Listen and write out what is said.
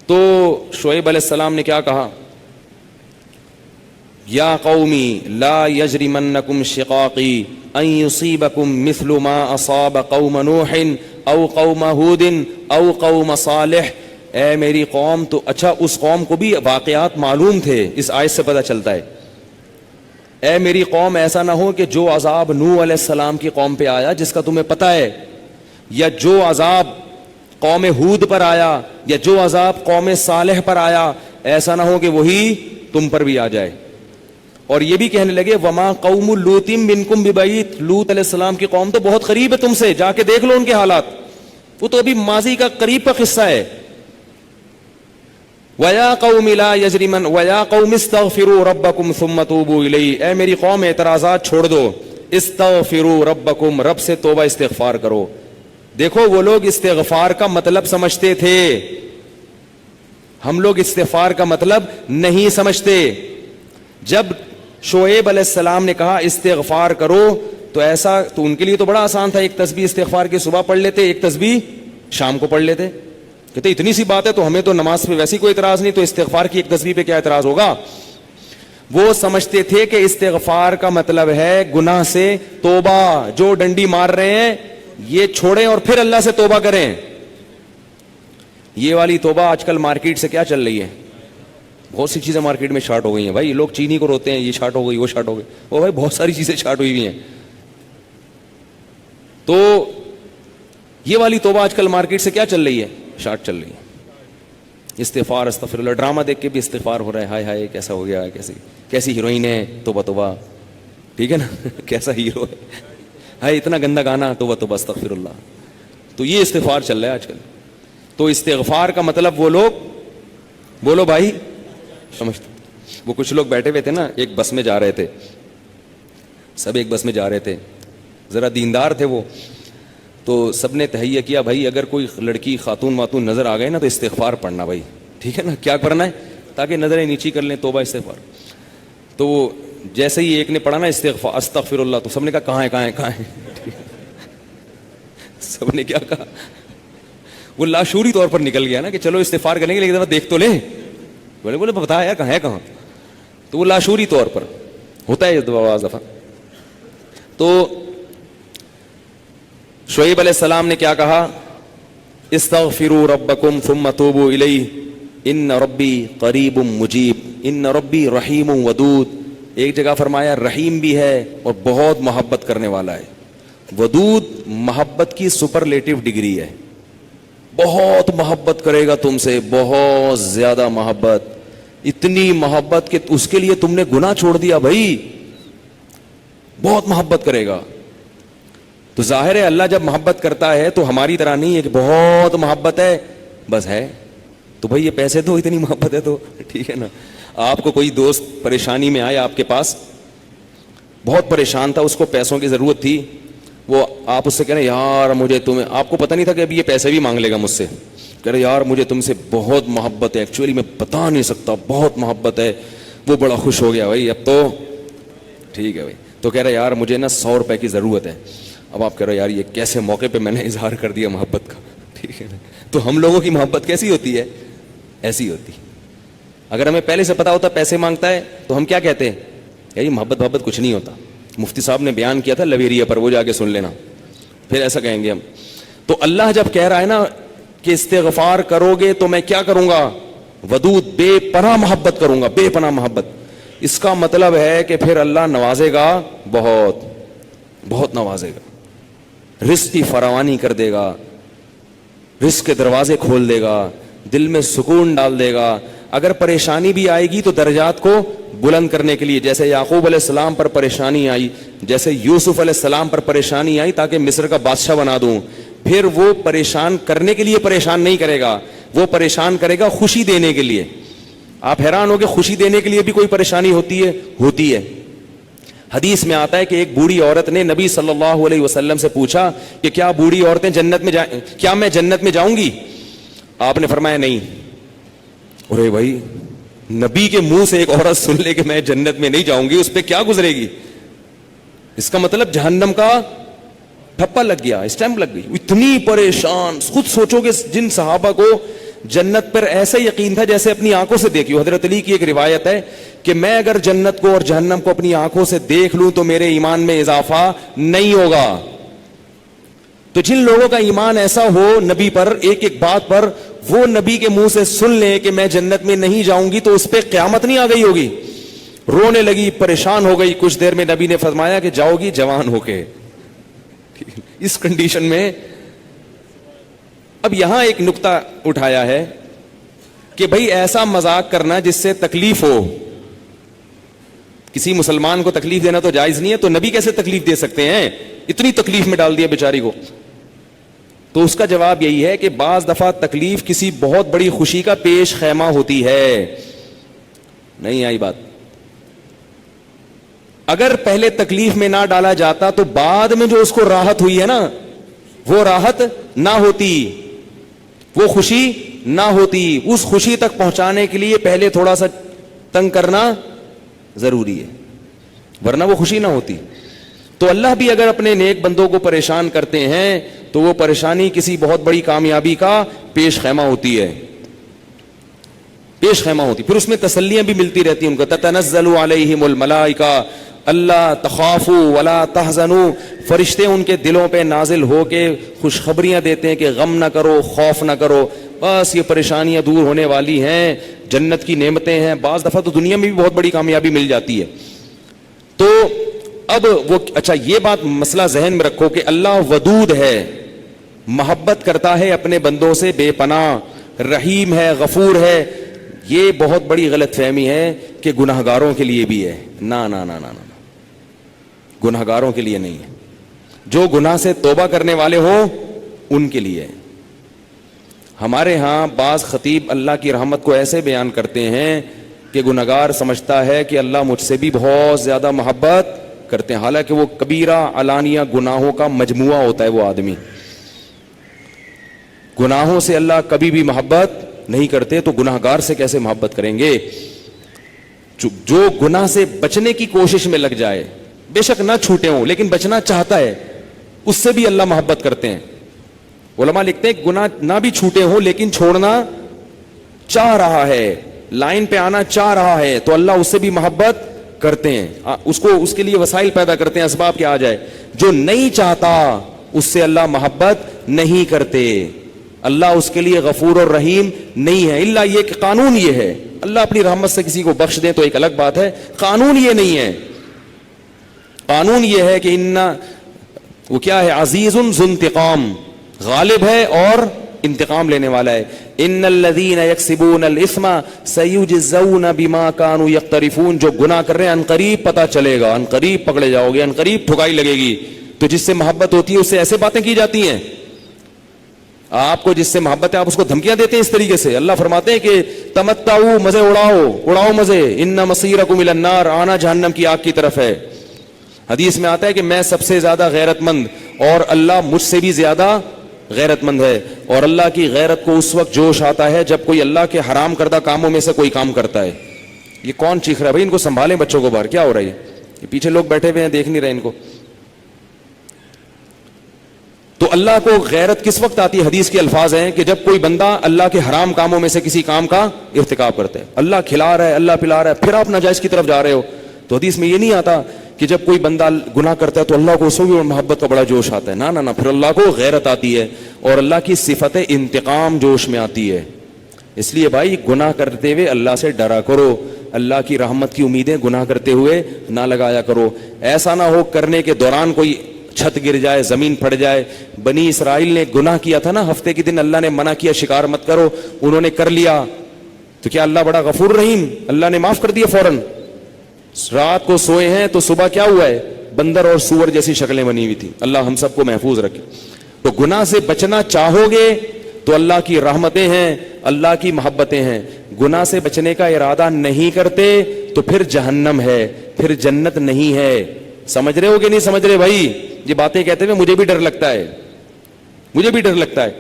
تو شعیب علیہ السلام نے کیا کہا؟ یا قومی لا یجرمنکم شقاقی ان یصیبکم مثل ما اصاب قوم نوح او قوم ہود او قوم صالح. اے میری قوم، تو اچھا اس قوم کو بھی واقعات معلوم تھے، اس آیت سے پتہ چلتا ہے. اے میری قوم، ایسا نہ ہو کہ جو عذاب نوح علیہ السلام کی قوم پہ آیا جس کا تمہیں پتہ ہے، یا جو عذاب قوم ہود پر آیا، یا جو عذاب قوم صالح پر آیا، ایسا نہ ہو کہ وہی تم پر بھی آ جائے. اور یہ بھی کہنے لگے وما قوم لوط منکم ببعید، لوط علیہ السلام کی قوم تو بہت قریب ہے تم سے، جا کے دیکھ لو ان کے حالات، وہ تو ابھی ماضی کا قریب کا قصہ ہے. وَيَا قَوْمِ لَا يَجْرِمَنْ وَيَا قَوْمِ اسْتَغْفِرُوا رَبَّكُمْ ثُمَّ تُوبُوا إِلَيْهِ. اے میری قوم اعتراضات چھوڑ دو، استغفروا ربکم، رب سے توبہ استغفار کرو. دیکھو وہ لوگ استغفار کا مطلب سمجھتے تھے، ہم لوگ استغفار کا مطلب نہیں سمجھتے. جب شعیب علیہ السلام نے کہا استغفار کرو تو ایسا تو ان کے لیے تو بڑا آسان تھا، ایک تسبیح استغفار کی صبح پڑھ لیتے، ایک تسبیح شام کو پڑھ لیتے. کہتے اتنی سی بات ہے تو ہمیں تو نماز پہ ویسی کوئی اعتراض نہیں، تو استغفار کی ایک تسبیح پہ کیا اعتراض ہوگا. وہ سمجھتے تھے کہ استغفار کا مطلب ہے گناہ سے توبہ، جو ڈنڈی مار رہے ہیں یہ چھوڑیں اور پھر اللہ سے توبہ کریں. یہ والی توبہ آج کل مارکیٹ سے کیا چل رہی ہے، بہت سی چیزیں مارکیٹ میں شارٹ ہو گئی ہیں. بھائی لوگ چینی کو روتے ہیں، یہ شارٹ ہو گئی، وہ شارٹ ہو گئی، وہ بھائی بہت ساری چیزیں شارٹ ہوئی ہوئی ہیں. تو یہ والی توبہ آج کل مارکیٹ سے کیا چل رہی ہے، شارٹ چل رہی ہے. استغفار استغفر اللہ، ڈرامہ دیکھ کے بھی استغفار ہو رہا ہے، ہائے ہائے کیسا ہو گیا، کیسی ہیروئن ہے، توبہ توبہ، ٹھیک ہے نا کیسا ہیرو ہے، ہائے اتنا گندا گانا، توبہ توبہ استغفر اللہ. تو یہ استغفار چل رہا ہے آج کل. تو استغفار کا مطلب وہ لوگ، بولو بھائی سمجھتے. وہ کچھ لوگ بیٹھے ہوئے تھے نا، ایک بس میں جا رہے تھے، سب ایک بس میں جا رہے تھے، ذرا دیندار تھے وہ، تو سب نے تہیہ کیا بھائی اگر کوئی لڑکی خاتون واتون نظر آ گئے نا تو استغفار پڑھنا بھائی، ٹھیک ہے نا، کیا کرنا ہے تاکہ نظریں نیچی کر لیں، توبہ استغفار. تو وہ جیسے ہی ایک نے پڑھا نا استغفار استغفر اللہ، تو سب نے کہا کہاں ہے کہاں ہے کہاں ہے سب نے کیا کہا، وہ لاشعوری طور پر نکل گیا نا کہ چلو استغفار کریں گے لیکن ذرا دیکھ تو لیں. بولے بتا یار کہاں ہے کہاں، تو وہ لاشعوری طور پر ہوتا ہے بعض دفعہ. تو شعیب علیہ السلام نے کیا کہا، استغفروا ربکم ثم توبوا الیہ ان ربی قریب مجیب ان ربی رحیم ودود. ایک جگہ فرمایا رحیم بھی ہے اور بہت محبت کرنے والا ہے. ودود محبت کی سپرلیٹو ڈگری ہے، بہت محبت کرے گا تم سے، بہت زیادہ محبت، اتنی محبت کہ اس کے لیے تم نے گناہ چھوڑ دیا بھائی، بہت محبت کرے گا. تو ظاہر ہے اللہ جب محبت کرتا ہے تو ہماری طرح نہیں ہے کہ بہت محبت ہے بس ہے تو بھائی یہ پیسے دو، اتنی محبت ہے تو ٹھیک ہے نا. آپ کو کوئی دوست پریشانی میں آیا آپ کے پاس، بہت پریشان تھا، اس کو پیسوں کی ضرورت تھی، وہ آپ اس سے کہہ رہے یار مجھے تمہیں، آپ کو پتہ نہیں تھا کہ ابھی یہ پیسے بھی مانگ لے گا مجھ سے، کہہ رہے یار مجھے تم سے بہت محبت ہے، ایکچولی میں بتا نہیں سکتا بہت محبت ہے. وہ بڑا خوش ہو گیا بھائی اب تو ٹھیک ہے بھائی. تو کہہ رہے یار مجھے نا 100 روپے کی ضرورت ہے. اب آپ کہہ رہے یار یہ کیسے موقع پہ میں نے اظہار کر دیا محبت کا، ٹھیک ہے نا. تو ہم لوگوں کی محبت کیسی ہوتی ہے، ایسی ہوتی. اگر ہمیں پہلے سے پتا ہوتا پیسے مانگتا ہے تو ہم کیا کہتے ہیں، یار محبت کچھ نہیں ہوتا. مفتی صاحب نے بیان کیا تھا لویریہ پر، وہ جا کے سن لینا، پھر ایسا کہیں گے ہم. تو اللہ جب کہہ رہا ہے نا کہ استغفار کرو گے تو میں کیا کروں گا، ودود بے پناہ محبت کروں گا، بے پناہ محبت. اس کا مطلب ہے کہ پھر اللہ نوازے گا، بہت بہت نوازے گا، رزق کی فراوانی کر دے گا، رزق کے دروازے کھول دے گا، دل میں سکون ڈال دے گا. اگر پریشانی بھی آئے گی تو درجات کو بلند کرنے کے لیے، جیسے یعقوب علیہ السلام پر پریشانی آئی، جیسے یوسف علیہ السلام پر پریشانی آئی تاکہ مصر کا بادشاہ بنا دوں، پھر وہ پریشان کرنے کے لیے پریشان نہیں کرے گا، وہ پریشان کرے گا خوشی دینے کے لیے. آپ حیران ہو کہ خوشی دینے کے لیے بھی کوئی پریشانی ہوتی ہے. حدیث میں آتا ہے کہ ایک بوڑھی عورت نے نبی صلی اللہ علیہ وسلم سے پوچھا کہ کیا بوڑھی عورتیں جنت میں کیا میں جنت میں جاؤں گی؟ آپ نے فرمایا نہیں. ارے بھائی نبی کے منہ سے ایک عورت سن لے کہ میں جنت میں نہیں جاؤں گی، اس پہ کیا گزرے گی؟ اس کا مطلب جہنم کا ٹھپا لگ گیا، اسٹیمپ لگ گئی. اتنی پریشان. خود سوچو کہ جن صحابہ کو جنت پر ایسا یقین تھا جیسے اپنی آنکھوں سے دیکھی ہو. حضرت علی کی ایک روایت ہے کہ میں اگر جنت کو اور جہنم کو اپنی آنکھوں سے دیکھ لوں تو میرے ایمان میں اضافہ نہیں ہوگا. تو جن لوگوں کا ایمان ایسا ہو نبی پر ایک ایک بات پر, وہ نبی کے منہ سے سن لیں کہ میں جنت میں نہیں جاؤں گی, تو اس پہ قیامت نہیں آ گئی ہوگی. رونے لگی, پریشان ہو گئی, کچھ دیر میں نبی نے فرمایا کہ جاؤ گی جوان ہو کے. اس کنڈیشن میں اب یہاں ایک نقطہ اٹھایا ہے کہ بھئی ایسا مذاق کرنا جس سے تکلیف ہو. کسی مسلمان کو تکلیف دینا تو جائز نہیں ہے, تو نبی کیسے تکلیف دے سکتے ہیں؟ اتنی تکلیف میں ڈال دیا بیچاری کو. تو اس کا جواب یہی ہے کہ بعض دفعہ تکلیف کسی بہت بڑی خوشی کا پیش خیمہ ہوتی ہے. نہیں آئی بات؟ اگر پہلے تکلیف میں نہ ڈالا جاتا تو بعد میں جو اس کو راحت ہوئی ہے نا, وہ راحت نہ ہوتی, وہ خوشی نہ ہوتی. اس خوشی تک پہنچانے کے لیے پہلے تھوڑا سا تنگ کرنا ضروری ہے, ورنہ وہ خوشی نہ ہوتی. تو اللہ بھی اگر اپنے نیک بندوں کو پریشان کرتے ہیں تو وہ پریشانی کسی بہت بڑی کامیابی کا پیش خیمہ ہوتی ہے, پیش خیمہ ہوتی. پھر اس میں تسلیاں بھی ملتی رہتی ہیں ان کو. تتنزل علیہم الملائکہ اللہ تخافوا ولا تحزنوا, فرشتے ان کے دلوں پہ نازل ہو کے خوشخبریاں دیتے ہیں کہ غم نہ کرو, خوف نہ کرو, بس یہ پریشانیاں دور ہونے والی ہیں, جنت کی نعمتیں ہیں. بعض دفعہ تو دنیا میں بھی بہت بڑی کامیابی مل جاتی ہے. تو اب وہ اچھا یہ بات مسئلہ ذہن میں رکھو کہ اللہ ودود ہے, محبت کرتا ہے اپنے بندوں سے بے پناہ, رحیم ہے, غفور ہے. یہ بہت بڑی غلط فہمی ہے کہ گناہگاروں کے لیے بھی ہے. نا نا نا نا نا, گناہگاروں کے لیے نہیں ہے. جو گناہ سے توبہ کرنے والے ہوں ان کے لیے. ہمارے ہاں بعض خطیب اللہ کی رحمت کو ایسے بیان کرتے ہیں کہ گناہگار سمجھتا ہے کہ اللہ مجھ سے بھی بہت زیادہ محبت کرتے ہیں, حالانکہ وہ کبیرہ علانیہ گناہوں کا مجموعہ ہوتا ہے. وہ آدمی گناہوں سے اللہ کبھی بھی محبت نہیں کرتے, تو گناہگار سے کیسے محبت کریں گے؟ جو گناہ سے بچنے کی کوشش میں لگ جائے, بے شک نہ چھوٹے ہوں لیکن بچنا چاہتا ہے, اس سے بھی اللہ محبت کرتے ہیں. علماء لکھتے ہیں گناہ نہ بھی چھوٹے ہوں لیکن چھوڑنا چاہ رہا ہے, لائن پہ آنا چاہ رہا ہے, تو اللہ اس سے بھی محبت کرتے ہیں. اس کے لیے وسائل پیدا کرتے ہیں, اسباب کے آ جائے. جو نہیں چاہتا اس سے اللہ محبت نہیں کرتے. اللہ اس کے لیے غفور اور رحیم نہیں ہے. الا یہ کہ قانون یہ ہے, اللہ اپنی رحمت سے کسی کو بخش دے تو ایک الگ بات ہے, قانون یہ نہیں ہے. قانون یہ ہے کہ وہ کیا ہے, عزیز ذو انتقام, غالب ہے اور انتقام لینے والا ہے. ان الذین یکسبون الاثم سیجزون بما كانوا یقترفون, جو گناہ کر رہے ہیں عنقریب پتہ چلے گا, عنقریب پکڑے جاؤ گے, عنقریب ٹھکائی لگے گی. تو جس سے محبت ہوتی ہے اس سے ایسے باتیں کی جاتی ہیں. آپ کو جس سے محبت ہے آپ اس کو دھمکیاں دیتے ہیں اس طریقے سے. اللہ فرماتے ہیں کہ تمتعوا, مزے اڑاؤ مزے, ان مصیرکم الی النار, آنا جہنم کی آگ کی طرف ہے. حدیث میں آتا ہے کہ میں سب سے زیادہ غیرت مند اور اللہ مجھ سے بھی زیادہ غیرت مند ہے. اور اللہ کی غیرت کو اس وقت جوش آتا ہے جب کوئی اللہ کے حرام کردہ کاموں میں سے کوئی کام کرتا ہے. یہ کون چیخ رہا ہے بھائی؟ ان کو سنبھالیں بچوں کو باہر, کیا ہو رہا ہے یہ پیچھے لوگ بیٹھے ہوئے ہیں دیکھ نہیں رہے ان کو. تو اللہ کو غیرت کس وقت آتی ہے؟ حدیث کے الفاظ ہیں کہ جب کوئی بندہ اللہ کے حرام کاموں میں سے کسی کام کا ارتکاب کرتا ہے. اللہ کھلا رہا ہے, اللہ پلا رہا ہے, پھر آپ ناجائز کی طرف جا رہے ہو. تو حدیث میں یہ نہیں آتا کہ جب کوئی بندہ گناہ کرتا ہے تو اللہ کو اس کو بھی محبت کا بڑا جوش آتا ہے. نہ, پھر اللہ کو غیرت آتی ہے اور اللہ کی صفت انتقام جوش میں آتی ہے. اس لیے بھائی گناہ کرتے ہوئے اللہ سے ڈرا کرو, اللہ کی رحمت کی امیدیں گناہ کرتے ہوئے نہ لگایا کرو. ایسا نہ ہو کرنے کے دوران کوئی چھت گر جائے, زمین پھٹ جائے. بنی اسرائیل نے گناہ کیا تھا نا, ہفتے کے دن اللہ نے منع کیا شکار مت کرو, انہوں نے کر لیا, تو کیا اللہ بڑا غفور رحیم, اللہ نے معاف کر دیا فوراً. رات کو سوئے ہیں تو صبح کیا ہوا ہے, بندر اور سور جیسی شکلیں بنی ہوئی تھی. اللہ ہم سب کو محفوظ رکھے. تو گناہ سے بچنا چاہو گے تو اللہ کی رحمتیں ہیں, اللہ کی محبتیں ہیں. گناہ سے بچنے کا ارادہ نہیں کرتے تو پھر جہنم ہے, پھر جنت نہیں ہے. سمجھ رہے ہو کہ نہیں سمجھ رہے بھائی؟ یہ باتیں کہتے ہوئے مجھے بھی ڈر لگتا ہے, مجھے بھی ڈر لگتا ہے.